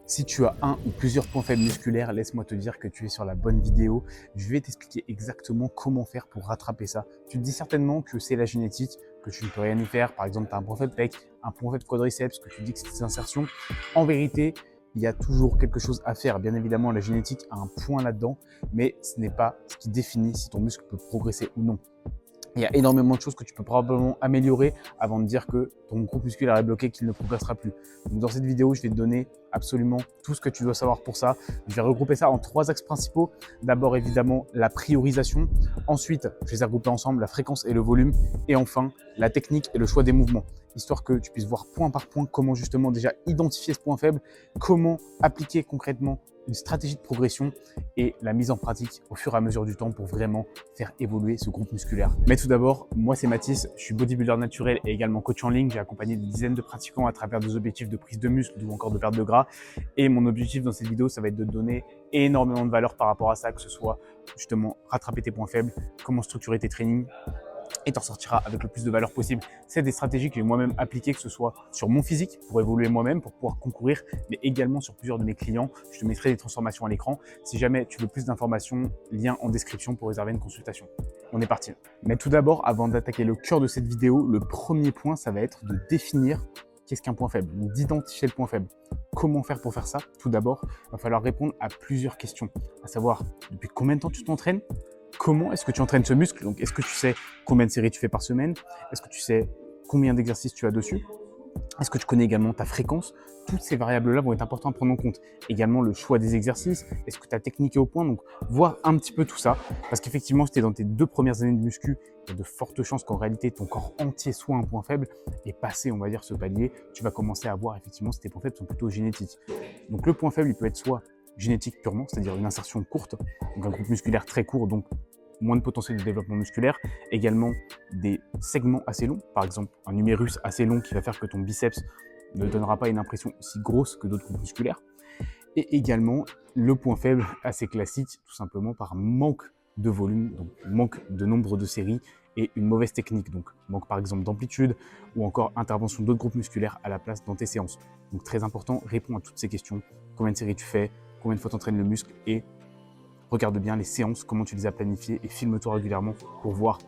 Si tu as un ou plusieurs points faibles musculaires, laisse-moi te dire que tu es sur la bonne vidéo. Je vais t'expliquer exactement comment faire pour rattraper ça. Tu te dis certainement que c'est la génétique, que tu ne peux rien y faire. Par exemple, tu as un point faible pec, un point faible quadriceps, que tu dis que c'est des insertions. En vérité, il y a toujours quelque chose à faire. Bien évidemment, la génétique a un point là-dedans, mais ce n'est pas ce qui définit si ton muscle peut progresser ou non. Il y a énormément de choses que tu peux probablement améliorer avant de dire que ton groupe musculaire est bloqué, qu'il ne progressera plus. Donc dans cette vidéo, je vais te donner absolument tout ce que tu dois savoir pour ça. Je vais regrouper ça en 3 axes principaux. D'abord, évidemment, la priorisation. Ensuite, je vais les regrouper ensemble, la fréquence et le volume. Et enfin, la technique et le choix des mouvements. Histoire que tu puisses voir point par point comment justement déjà identifier ce point faible, comment appliquer concrètement une stratégie de progression et la mise en pratique au fur et à mesure du temps pour vraiment faire évoluer ce groupe musculaire. Mais tout d'abord, moi c'est Mathis, je suis bodybuilder naturel et également coach en ligne. J'ai accompagné des dizaines de pratiquants à travers des objectifs de prise de muscle ou encore de perte de gras. Et mon objectif dans cette vidéo, ça va être de te donner énormément de valeur par rapport à ça, que ce soit justement rattraper tes points faibles, comment structurer tes trainings, et t'en sortiras avec le plus de valeur possible. C'est des stratégies que j'ai moi-même appliquées, que ce soit sur mon physique, pour évoluer moi-même, pour pouvoir concourir, mais également sur plusieurs de mes clients. Je te mettrai des transformations à l'écran. Si jamais tu veux plus d'informations, lien en description pour réserver une consultation. On est parti. Mais tout d'abord, avant d'attaquer le cœur de cette vidéo, le premier point, ça va être de définir qu'est-ce qu'un point faible, d'identifier le point faible. Comment faire pour faire ça? Tout d'abord, il va falloir répondre à plusieurs questions, à savoir depuis combien de temps tu t'entraînes? Comment est-ce que tu entraînes ce muscle? Donc, est-ce que tu sais combien de séries tu fais par semaine? Est-ce que tu sais combien d'exercices tu as dessus? Est-ce que tu connais également ta fréquence? Toutes ces variables-là vont être importantes à prendre en compte. Également, le choix des exercices. Est-ce que ta technique est au point? Donc, voir un petit peu tout ça. Parce qu'effectivement, si tu es dans tes 2 premières années de muscu, il y a de fortes chances qu'en réalité, ton corps entier soit un point faible. Et passer, on va dire, ce palier, tu vas commencer à voir effectivement si tes points faibles sont plutôt génétiques. Donc, le point faible, il peut être soit génétique purement, c'est-à-dire une insertion courte, donc un groupe musculaire très court, donc moins de potentiel de développement musculaire, également des segments assez longs, par exemple un numérus assez long qui va faire que ton biceps ne donnera pas une impression aussi grosse que d'autres groupes musculaires, et également le point faible assez classique, tout simplement par manque de volume, donc manque de nombre de séries et une mauvaise technique, donc manque par exemple d'amplitude ou encore intervention d'autres groupes musculaires à la place dans tes séances. Donc très important, réponds à toutes ces questions, combien de séries tu fais, combien de fois tu entraînes le muscle et regarde bien les séances, comment tu les as planifiées et filme-toi régulièrement pour voir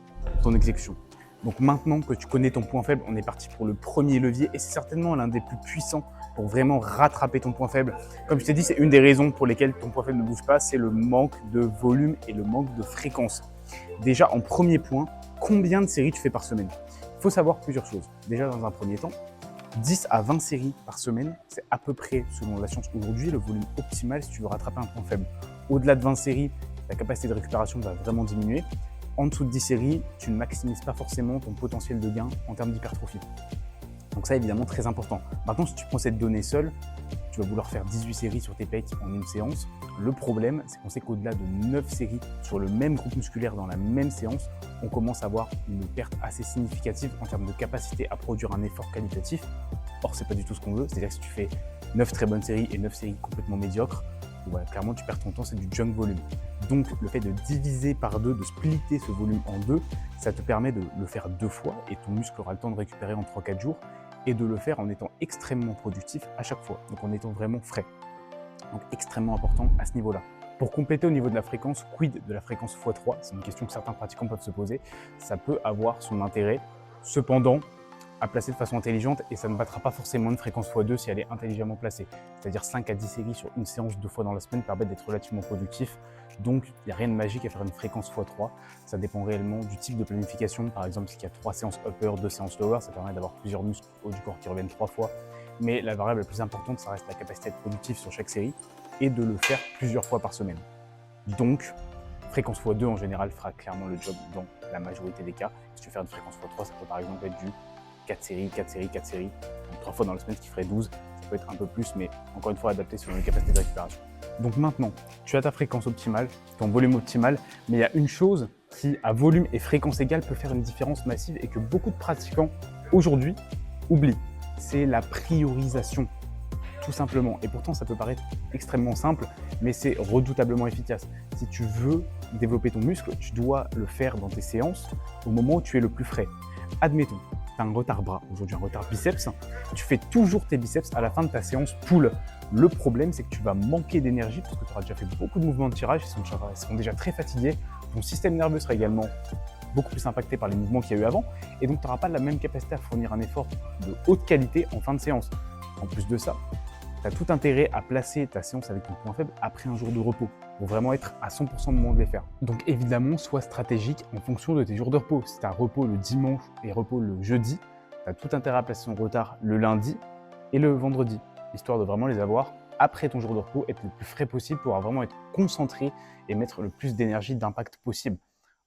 ton exécution. Donc maintenant que tu connais ton point faible, on est parti pour le premier levier et c'est certainement l'un des plus puissants pour vraiment rattraper ton point faible. Comme je t'ai dit, c'est une des raisons pour lesquelles ton point faible ne bouge pas, c'est le manque de volume et le manque de fréquence. Déjà, en premier point, combien de séries tu fais par semaine? Il faut savoir plusieurs choses. Déjà, dans un premier temps, 10 à 20 séries par semaine, c'est à peu près, selon la science aujourd'hui, le volume optimal si tu veux rattraper un point faible. Au-delà de 20 séries, ta capacité de récupération va vraiment diminuer. En dessous de 10 séries, tu ne maximises pas forcément ton potentiel de gain en termes d'hypertrophie. Donc ça, évidemment, très important. Maintenant, si tu prends cette donnée seule, tu vas vouloir faire 18 séries sur tes pecs en une séance. Le problème, c'est qu'on sait qu'au-delà de 9 séries sur le même groupe musculaire dans la même séance, on commence à avoir une perte assez significative en termes de capacité à produire un effort qualitatif. Or, c'est pas du tout ce qu'on veut. C'est-à-dire que si tu fais 9 très bonnes séries et 9 séries complètement médiocres, voilà, clairement, tu perds ton temps, c'est du junk volume. Donc, le fait de diviser par 2, de splitter ce volume en 2, ça te permet de le faire 2 fois et ton muscle aura le temps de récupérer en 3-4 jours et de le faire en étant extrêmement productif à chaque fois, donc en étant vraiment frais. Donc, extrêmement important à ce niveau-là. Pour compléter au niveau de la fréquence, quid de la fréquence x3? C'est une question que certains pratiquants peuvent se poser. Ça peut avoir son intérêt. Cependant, à placer de façon intelligente et ça ne battra pas forcément une fréquence x2 si elle est intelligemment placée. C'est-à-dire 5 à 10 séries sur une séance 2 fois dans la semaine permettent d'être relativement productif. Donc, il n'y a rien de magique à faire une fréquence x3. Ça dépend réellement du type de planification. Par exemple, s'il y a 3 séances upper, 2 séances lower, ça permet d'avoir plusieurs muscles haut du corps qui reviennent 3 fois. Mais la variable la plus importante, ça reste la capacité à être productif sur chaque série et de le faire plusieurs fois par semaine. Donc, fréquence x2 en général fera clairement le job dans la majorité des cas. Si tu veux faire une fréquence x3, ça peut par exemple être du 4 séries, 4 séries, 4 séries, donc 3 fois dans la semaine, ce qui ferait 12. Ça peut être un peu plus, mais encore une fois, adapté selon les capacités de récupération. Donc maintenant, tu as ta fréquence optimale, ton volume optimal, mais il y a une chose qui, à volume et fréquence égale, peut faire une différence massive et que beaucoup de pratiquants, aujourd'hui, oublient. C'est la priorisation, tout simplement. Et pourtant, ça peut paraître extrêmement simple, mais c'est redoutablement efficace. Si tu veux développer ton muscle, tu dois le faire dans tes séances au moment où tu es le plus frais. Admettons, tu tu as un retard bras, aujourd'hui un retard biceps, tu fais toujours tes biceps à la fin de ta séance pull. Le problème, c'est que tu vas manquer d'énergie parce que tu auras déjà fait beaucoup de mouvements de tirage, ils seront déjà très fatigués. Ton système nerveux sera également beaucoup plus impacté par les mouvements qu'il y a eu avant et donc tu n'auras pas la même capacité à fournir un effort de haute qualité en fin de séance. En plus de ça, tu as tout intérêt à placer ta séance avec ton point faible après un jour de repos pour vraiment être à 100% au moment de les faire. Donc évidemment, sois stratégique en fonction de tes jours de repos. Si tu as repos le dimanche et repos le jeudi, tu as tout intérêt à placer ton retard le lundi et le vendredi, histoire de vraiment les avoir après ton jour de repos, être le plus frais possible pour vraiment être concentré et mettre le plus d'énergie, d'impact possible.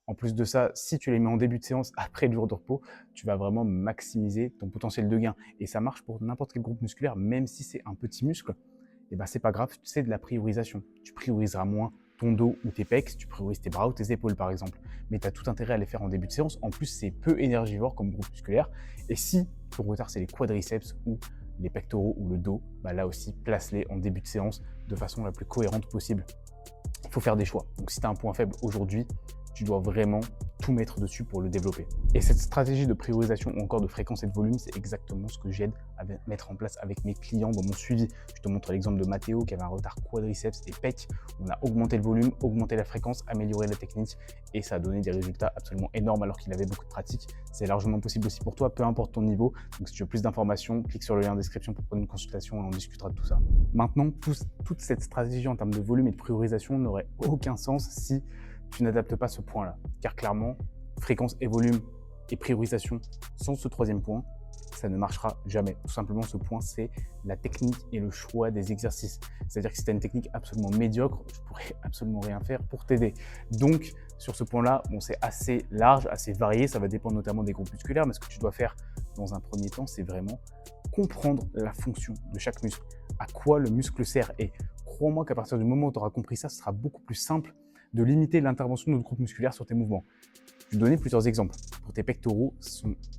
En plus de ça, si tu les mets en début de séance après le jour de repos, tu vas vraiment maximiser ton potentiel de gain. Et ça marche pour n'importe quel groupe musculaire, même si c'est un petit muscle, et ben c'est pas grave, c'est de la priorisation. Tu prioriseras moins ton dos ou tes pecs, tu priorises tes bras ou tes épaules par exemple. Mais tu as tout intérêt à les faire en début de séance. En plus, c'est peu énergivore comme groupe musculaire. Et si ton retard, c'est les quadriceps ou les pectoraux ou le dos, bah là aussi, place-les en début de séance de façon la plus cohérente possible. Il faut faire des choix. Donc si tu as un point faible aujourd'hui, tu dois vraiment tout mettre dessus pour le développer. Et cette stratégie de priorisation ou encore de fréquence et de volume, c'est exactement ce que j'aide à mettre en place avec mes clients dans mon suivi. Je te montre l'exemple de Mathéo qui avait un retard quadriceps et pec. On a augmenté le volume, augmenté la fréquence, amélioré la technique et ça a donné des résultats absolument énormes alors qu'il avait beaucoup de pratique. C'est largement possible aussi pour toi, peu importe ton niveau. Donc si tu veux plus d'informations, clique sur le lien en description pour prendre une consultation et on discutera de tout ça. Maintenant, toute cette stratégie en termes de volume et de priorisation n'aurait aucun sens si tu n'adaptes pas ce point-là. Car clairement, fréquence et volume et priorisation sans ce troisième point, ça ne marchera jamais. Tout simplement, ce point, c'est la technique et le choix des exercices. C'est-à-dire que si tu as une technique absolument médiocre, je pourrais absolument rien faire pour t'aider. Donc, sur ce point-là, bon, c'est assez large, assez varié. Ça va dépendre notamment des groupes musculaires. Mais ce que tu dois faire dans un premier temps, c'est vraiment comprendre la fonction de chaque muscle, à quoi le muscle sert. Et crois-moi qu'à partir du moment où tu auras compris ça, ce sera beaucoup plus simple de limiter l'intervention de notre groupe musculaire sur tes mouvements. Je vais te donner plusieurs exemples. Pour tes pectoraux,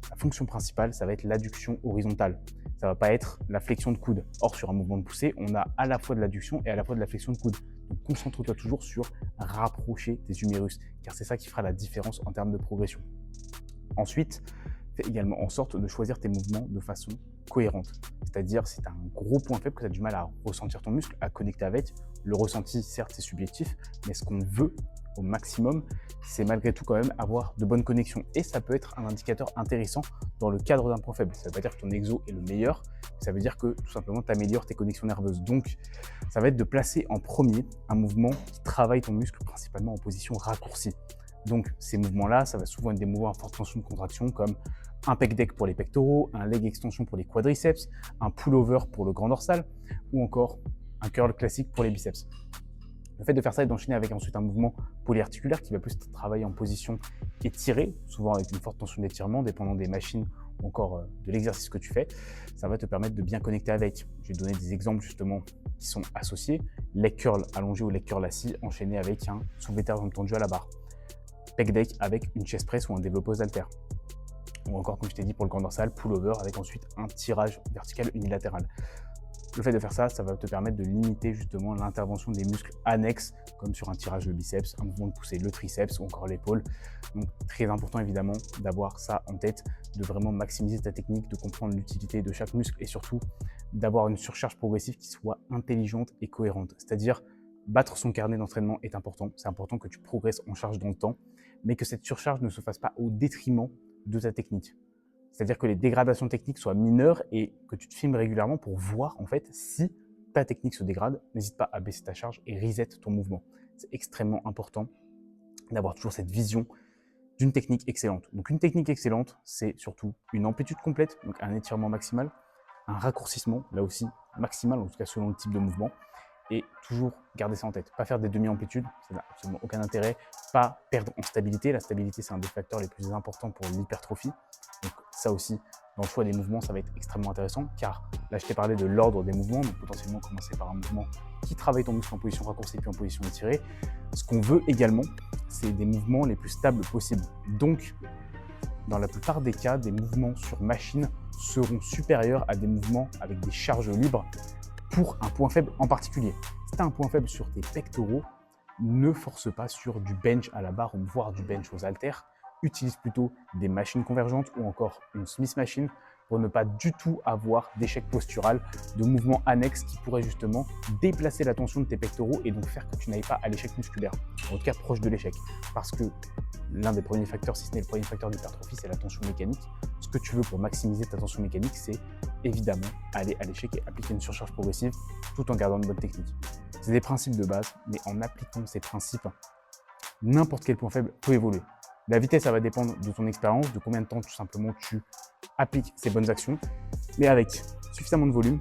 la fonction principale, ça va être l'adduction horizontale. Ça ne va pas être la flexion de coude. Or, sur un mouvement de poussée, on a à la fois de l'adduction et à la fois de la flexion de coude. Donc, concentre-toi toujours sur rapprocher tes humérus, car c'est ça qui fera la différence en termes de progression. Ensuite, fais également en sorte de choisir tes mouvements de façon cohérente. C'est-à-dire, si tu as un gros point faible, que tu as du mal à ressentir ton muscle, à connecter avec, le ressenti, certes, c'est subjectif, mais ce qu'on veut au maximum, c'est malgré tout quand même avoir de bonnes connexions. Et ça peut être un indicateur intéressant dans le cadre d'un point faible. Ça ne veut pas dire que ton exo est le meilleur, ça veut dire que tout simplement, tu améliores tes connexions nerveuses. Donc, ça va être de placer en premier un mouvement qui travaille ton muscle principalement en position raccourcie. Donc, ces mouvements-là, ça va souvent être des mouvements à forte tension de contraction comme un pec deck pour les pectoraux, un leg extension pour les quadriceps, un pull-over pour le grand dorsal ou encore un curl classique pour les biceps. Le fait de faire ça et d'enchaîner avec ensuite un mouvement polyarticulaire qui va plus travailler en position étirée, souvent avec une forte tension d'étirement, dépendant des machines ou encore de l'exercice que tu fais, ça va te permettre de bien connecter avec. Je vais te donner des exemples justement qui sont associés. Leg curl allongé ou leg curl assis, enchaîné avec un soulevé de terre tendu à la barre. Pec deck avec une chest press ou un développé aux haltères. Ou encore, comme je t'ai dit, pour le grand dorsal, pull-over avec ensuite un tirage vertical unilatéral. Le fait de faire ça, ça va te permettre de limiter justement l'intervention des muscles annexes, comme sur un tirage de biceps, un mouvement de poussée, le triceps ou encore l'épaule. Donc très important évidemment d'avoir ça en tête, de vraiment maximiser ta technique, de comprendre l'utilité de chaque muscle et surtout d'avoir une surcharge progressive qui soit intelligente et cohérente. C'est-à-dire battre son carnet d'entraînement est important. C'est important que tu progresses en charge dans le temps, mais que cette surcharge ne se fasse pas au détriment de ta technique. C'est-à-dire que les dégradations techniques soient mineures et que tu te filmes régulièrement pour voir en fait si ta technique se dégrade. N'hésite pas à baisser ta charge et reset ton mouvement. C'est extrêmement important d'avoir toujours cette vision d'une technique excellente. Donc une technique excellente, c'est surtout une amplitude complète, donc un étirement maximal, un raccourcissement, là aussi maximal, en tout cas selon le type de mouvement, et toujours garder ça en tête. Pas faire des demi-amplitudes, ça n'a absolument aucun intérêt. Pas perdre en stabilité. La stabilité, c'est un des facteurs les plus importants pour l'hypertrophie. Donc ça aussi, dans le choix des mouvements, ça va être extrêmement intéressant car là, je t'ai parlé de l'ordre des mouvements, donc potentiellement commencer par un mouvement qui travaille ton muscle en position raccourcie puis en position étirée. Ce qu'on veut également, c'est des mouvements les plus stables possibles. Donc, dans la plupart des cas, des mouvements sur machine seront supérieurs à des mouvements avec des charges libres pour un point faible en particulier. Si tu as un point faible sur tes pectoraux, ne force pas sur du bench à la barre ou voire du bench aux haltères utilise plutôt des machines convergentes ou encore une Smith Machine pour ne pas du tout avoir d'échec postural, de mouvements annexes qui pourraient justement déplacer la tension de tes pectoraux et donc faire que tu n'ailles pas à l'échec musculaire, en tout cas proche de l'échec. Parce que l'un des premiers facteurs, si ce n'est le premier facteur d'hypertrophie, c'est la tension mécanique. Ce que tu veux pour maximiser ta tension mécanique, c'est évidemment aller à l'échec et appliquer une surcharge progressive tout en gardant une bonne technique. C'est des principes de base, mais en appliquant ces principes, n'importe quel point faible peut évoluer. La vitesse, ça va dépendre de ton expérience, de combien de temps tout simplement tu appliques ces bonnes actions, mais avec suffisamment de volume,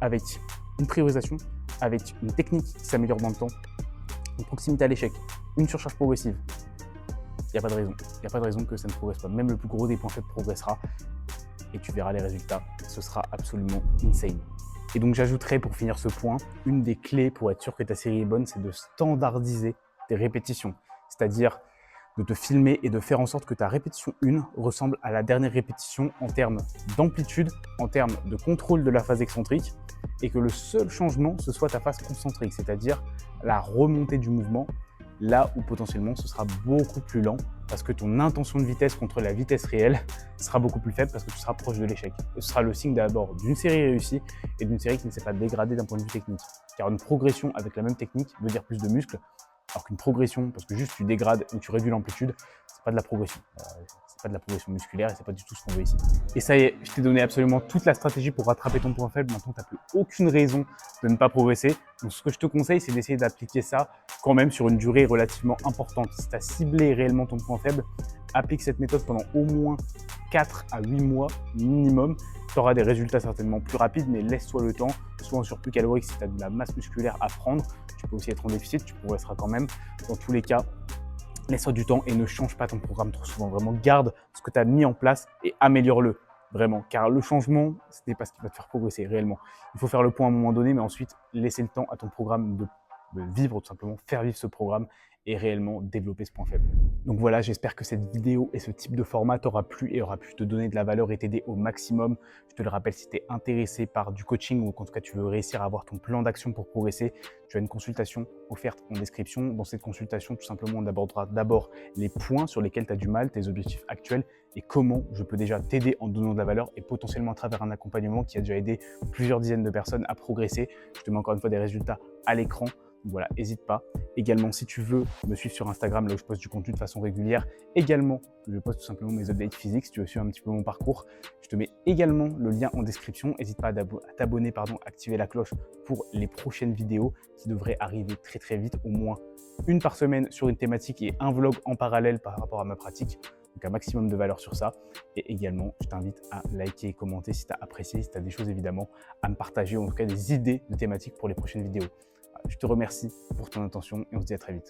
avec une priorisation, avec une technique qui s'améliore dans le temps, une proximité à l'échec, une surcharge progressive, il n'y a pas de raison. Il n'y a pas de raison que ça ne progresse pas. Même le plus gros des points faibles progressera et tu verras les résultats. Ce sera absolument insane. Et donc j'ajouterai pour finir ce point, une des clés pour être sûr que ta série est bonne, c'est de standardiser tes répétitions. C'est-à-dire de te filmer et de faire en sorte que ta répétition 1 ressemble à la dernière répétition en termes d'amplitude, en termes de contrôle de la phase excentrique et que le seul changement, ce soit ta phase concentrique, c'est-à-dire la remontée du mouvement, là où potentiellement ce sera beaucoup plus lent parce que ton intention de vitesse contre la vitesse réelle sera beaucoup plus faible parce que tu seras proche de l'échec. Et ce sera le signe d'abord d'une série réussie et d'une série qui ne s'est pas dégradée d'un point de vue technique. Car une progression avec la même technique veut dire plus de muscles, alors qu'une progression, parce que juste tu dégrades ou tu réduis l'amplitude, c'est pas de la progression. C'est pas de la progression musculaire et c'est pas du tout ce qu'on veut ici. Et ça y est, je t'ai donné absolument toute la stratégie pour rattraper ton point faible. Maintenant, tu n'as plus aucune raison de ne pas progresser. Donc, ce que je te conseille, c'est d'essayer d'appliquer ça quand même sur une durée relativement importante. Si tu as ciblé réellement ton point faible, applique cette méthode pendant au moins 4 à 8 mois minimum. Tu auras des résultats certainement plus rapides, mais laisse-toi le temps. Sois en surplus calorique si tu as de la masse musculaire à prendre. Tu peux aussi être en déficit, tu progresseras quand même. Dans tous les cas, laisse-toi du temps et ne change pas ton programme trop souvent. Vraiment, garde ce que tu as mis en place et améliore-le. Vraiment, car le changement, ce n'est pas ce qui va te faire progresser réellement. Il faut faire le point à un moment donné, mais ensuite, laisser le temps à ton programme de vivre, tout simplement, faire vivre ce programme et réellement développer ce point faible. Donc voilà, j'espère que cette vidéo et ce type de format t'aura plu et aura pu te donner de la valeur et t'aider au maximum. Je te le rappelle, si tu es intéressé par du coaching ou qu'en tout cas tu veux réussir à avoir ton plan d'action pour progresser, tu as une consultation offerte en description. Dans cette consultation, tout simplement, on abordera d'abord les points sur lesquels tu as du mal, tes objectifs actuels et comment je peux déjà t'aider en donnant de la valeur et potentiellement à travers un accompagnement qui a déjà aidé plusieurs dizaines de personnes à progresser. Je te mets encore une fois des résultats à l'écran. Donc voilà, n'hésite pas. Également, si tu veux me suivre sur Instagram, là où je poste du contenu de façon régulière, également, je poste tout simplement mes updates physiques. Si tu veux suivre un petit peu mon parcours, je te mets également le lien en description. N'hésite pas à t'abonner, activer la cloche pour les prochaines vidéos qui devraient arriver très très vite, au moins une par semaine sur une thématique et un vlog en parallèle par rapport à ma pratique. Donc un maximum de valeur sur ça. Et également, je t'invite à liker et commenter si tu as apprécié, si tu as des choses évidemment à me partager, en tout cas des idées de thématiques pour les prochaines vidéos. Je te remercie pour ton attention et on se dit à très vite.